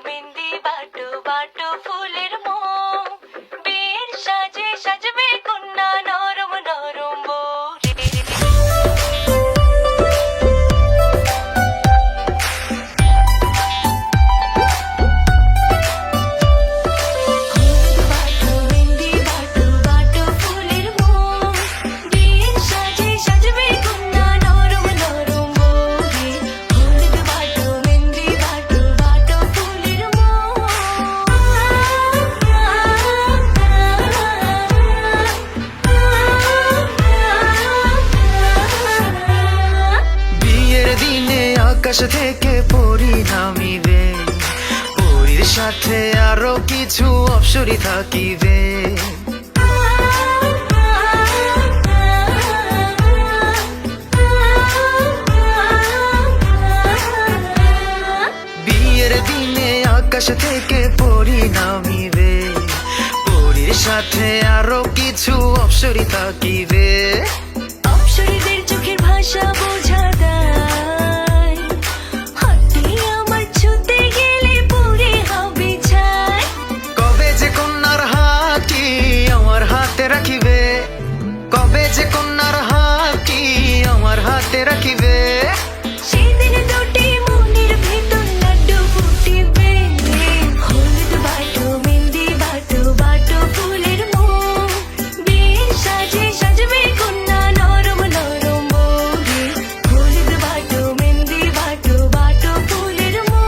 মেহেন্দি বাটো বাটো ফুলের মোম, বিয়ের সাজে সাজবে কন্যা নরম নরম বউ রে। বাটো মেহেন্দি বাটো বাটো ফুলের মোম, বিয়ের সাজে সাজবে কন্যা নরম নরম বউ রে। হলুদ বাটো মেহেন্দি বাটো বাটো ফুলের মোম। বিয়ের দিনে আকাশ থেকে পরি নামিবে, পরীর সাথে আরো কিছু অপ্সরী থাকিবে। বিয়ের দিনে আকাশ থেকে পরি নামিবে, পরীর সাথে আরো কিছু অপ্সরী থাকিবে। অপ্সরীদের চোখের ভাষা বোঝা দায়, হাতে আমার ছুতে গেলে পড়ে হবে ছাই। কবে যে কন্যার হাতটি আমার হাতে রাখিবে, কবে যে কন্যার হাতটি আমার হাতে রাখিবে। সেদিন দুটি মনের ভেতর লাড্ডু ফুটিবে। হলুদ বাটো মেহেন্দি বাটো বাটো ফুলের মোম, বিয়ের সাজে সাজবে কন্যা নরম নরম বউ রে। হলুদ বাটো মেহেন্দি বাটো বাটো ফুলের মোম।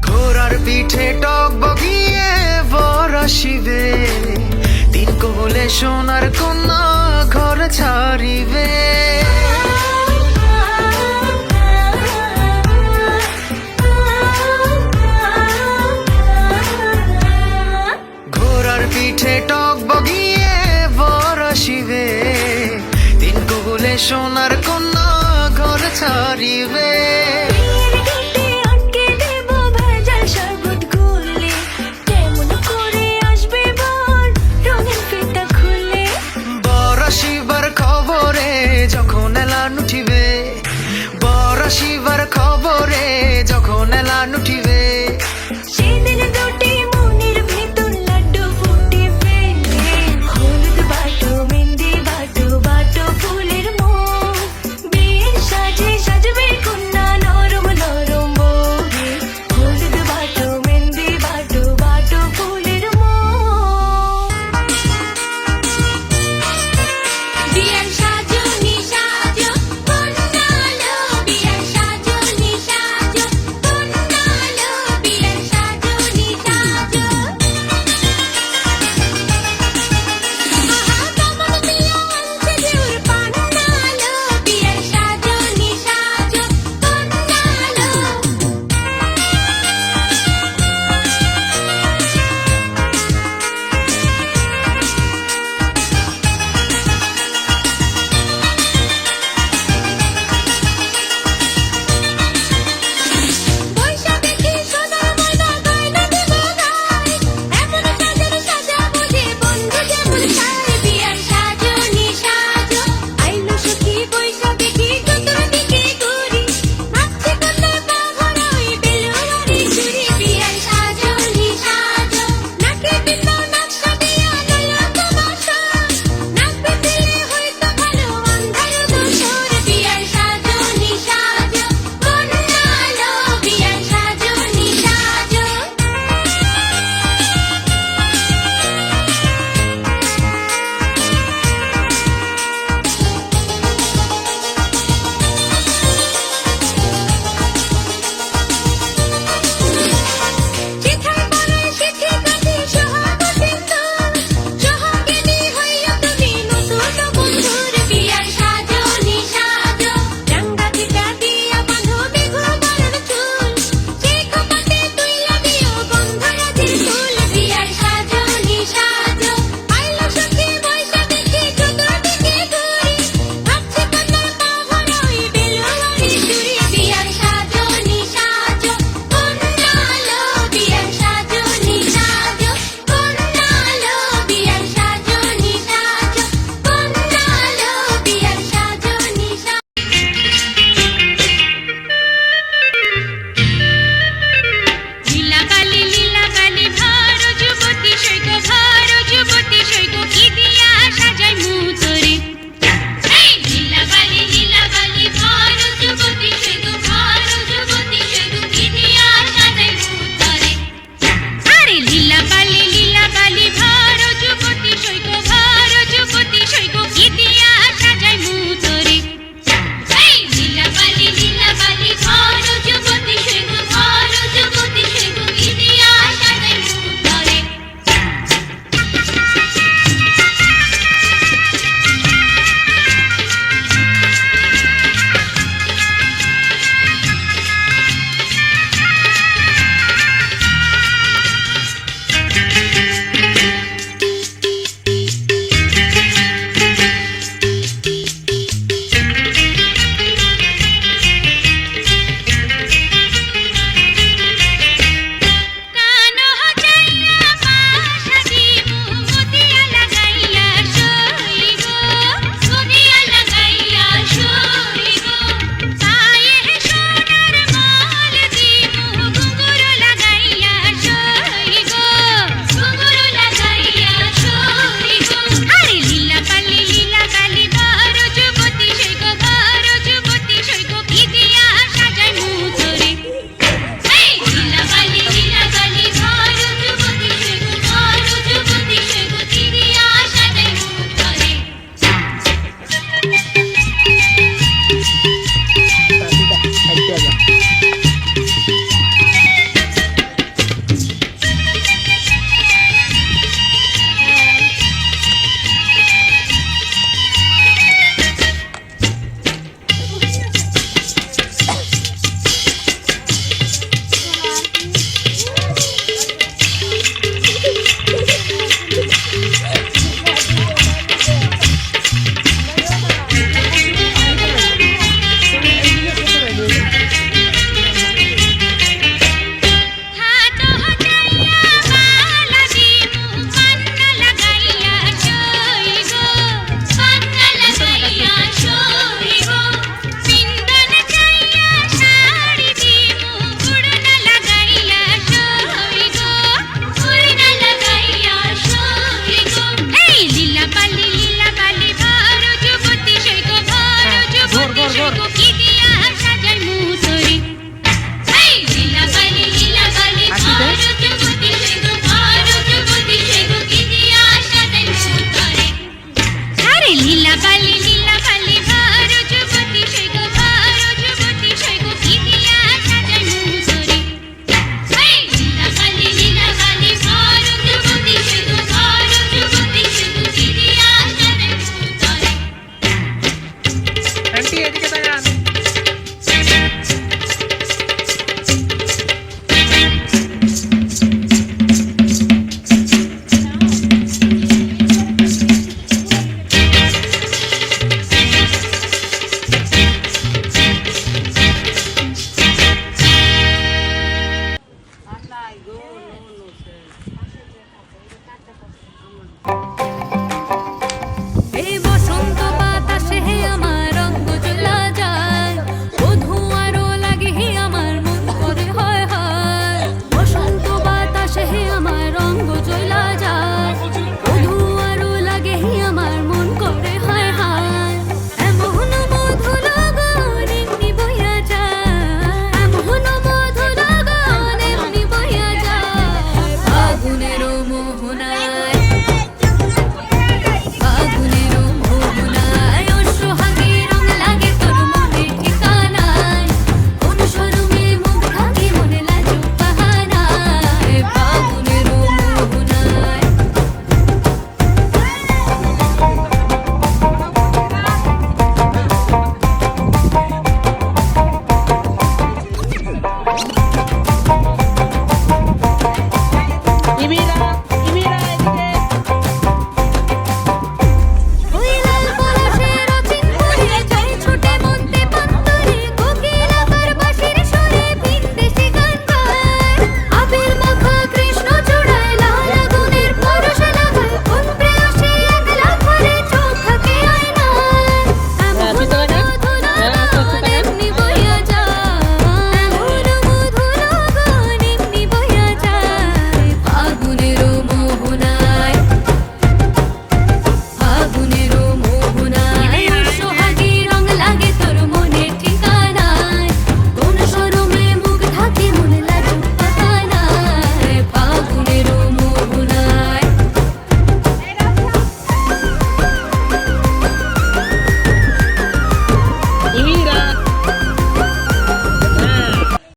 ঘোড়ার পিঠে টক বগিয়ে বর আসিবে, তিন কোলে সোনার কন্যা ঘর ছাড়িবে। ঘোড়ার পিঠে টক বগিয়ে বর আসিবে, তিন কোলে সোনার কন্যা ঘর ছাড়িবে। বিয়ের গেটে আটকে দেব ভেজাল শরবত গুলে, কেমন করে আসবে বর রঙিন ফিতা খুলে। বর আসিবার খবরে যখন এলান উঠিবে, বর আসিবার খবরে যখন এলান উঠিবে।